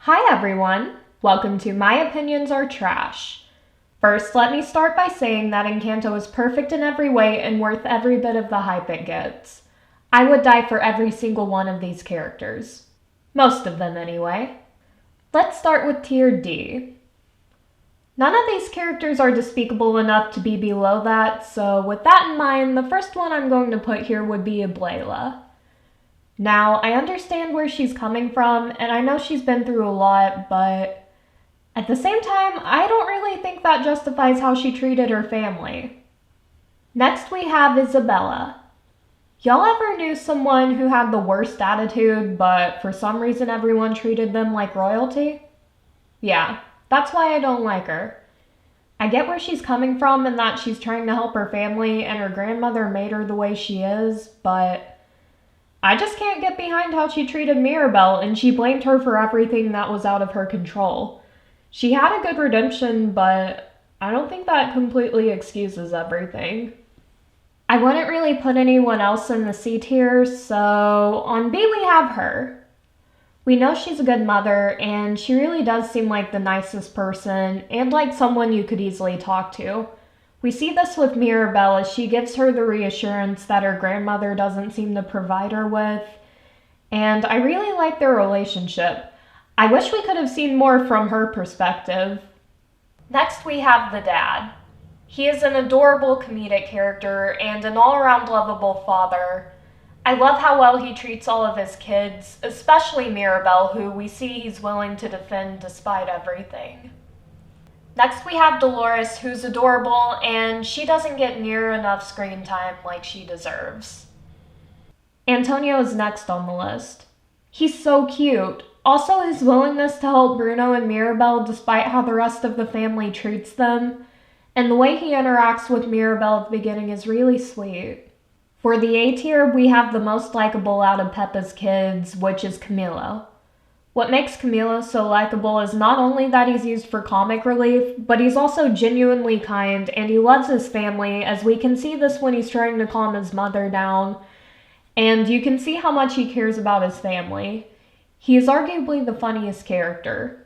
Hi everyone! Welcome to My Opinions Are Trash. First, let me start by saying that Encanto is perfect in every way and worth every bit of the hype it gets. I would die for every single one of these characters. Most of them, anyway. Let's start with Tier D. None of these characters are despicable enough to be below that, so with that in mind, the first one I'm going to put here would be Blayla. Now, I understand where she's coming from, and I know she's been through a lot, but at the same time, I don't really think that justifies how she treated her family. Next, we have Isabella. Y'all ever knew someone who had the worst attitude, but for some reason everyone treated them like royalty? Yeah, that's why I don't like her. I get where she's coming from and that she's trying to help her family and her grandmother made her the way she is, but I just can't get behind how she treated Mirabelle, and she blamed her for everything that was out of her control. She had a good redemption, but I don't think that completely excuses everything. I wouldn't really put anyone else in the C tier, so on B we have her. We know she's a good mother, and she really does seem like the nicest person, and like someone you could easily talk to. We see this with Mirabella as she gives her the reassurance that her grandmother doesn't seem to provide her with, and I really like their relationship. I wish we could have seen more from her perspective. Next we have the dad. He is an adorable comedic character and an all-around lovable father. I love how well he treats all of his kids, especially Mirabelle, who we see he's willing to defend despite everything. Next we have Dolores, who's adorable, and she doesn't get near enough screen time like she deserves. Antonio is next on the list. He's so cute. Also, his willingness to help Bruno and Mirabelle despite how the rest of the family treats them, and the way he interacts with Mirabelle at the beginning is really sweet. For the A tier, we have the most likable out of Pepa's kids, which is Camilo. What makes Camilo so likable is not only that he's used for comic relief, but he's also genuinely kind and he loves his family, as we can see this when he's trying to calm his mother down. And you can see how much he cares about his family. He is arguably the funniest character.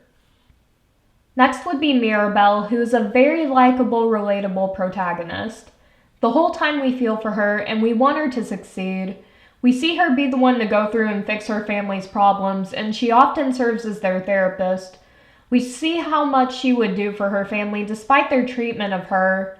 Next would be Mirabelle, who is a very likable, relatable protagonist. The whole time we feel for her and we want her to succeed. We see her be the one to go through and fix her family's problems, and she often serves as their therapist. We see how much she would do for her family despite their treatment of her.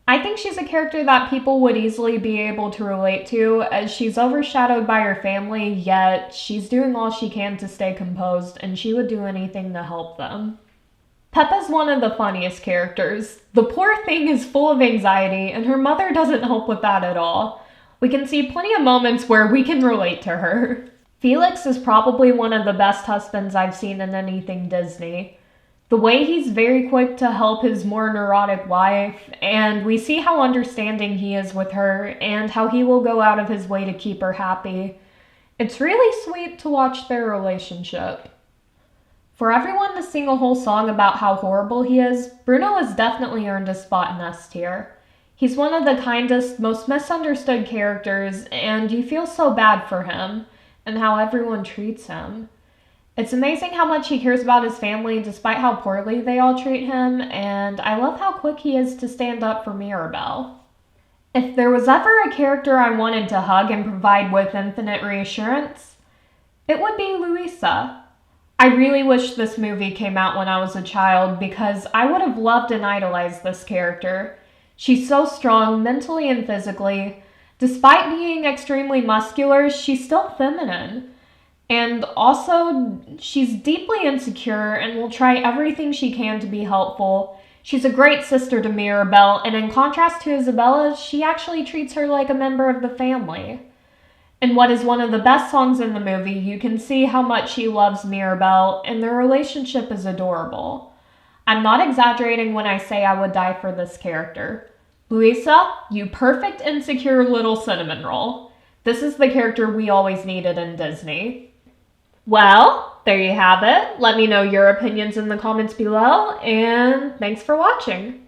I think she's a character that people would easily be able to relate to, as she's overshadowed by her family, yet she's doing all she can to stay composed, and she would do anything to help them. Pepa's one of the funniest characters. The poor thing is full of anxiety, and her mother doesn't help with that at all. We can see plenty of moments where we can relate to her. Felix is probably one of the best husbands I've seen in anything Disney. The way he's very quick to help his more neurotic wife, and we see how understanding he is with her, and how he will go out of his way to keep her happy. It's really sweet to watch their relationship. For everyone to sing a whole song about how horrible he is, Bruno has definitely earned a spot in S tier. He's one of the kindest, most misunderstood characters, and you feel so bad for him, and how everyone treats him. It's amazing how much he cares about his family despite how poorly they all treat him, and I love how quick he is to stand up for Mirabelle. If there was ever a character I wanted to hug and provide with infinite reassurance, it would be Luisa. I really wish this movie came out when I was a child because I would have loved and idolized this character. She's so strong, mentally and physically. Despite being extremely muscular, she's still feminine. And also, she's deeply insecure and will try everything she can to be helpful. She's a great sister to Mirabelle, and in contrast to Isabella, she actually treats her like a member of the family. In what is one of the best songs in the movie, you can see how much she loves Mirabelle, and their relationship is adorable. I'm not exaggerating when I say I would die for this character. Luisa, you perfect insecure little cinnamon roll. This is the character we always needed in Disney. Well, there you have it. Let me know your opinions in the comments below, and thanks for watching.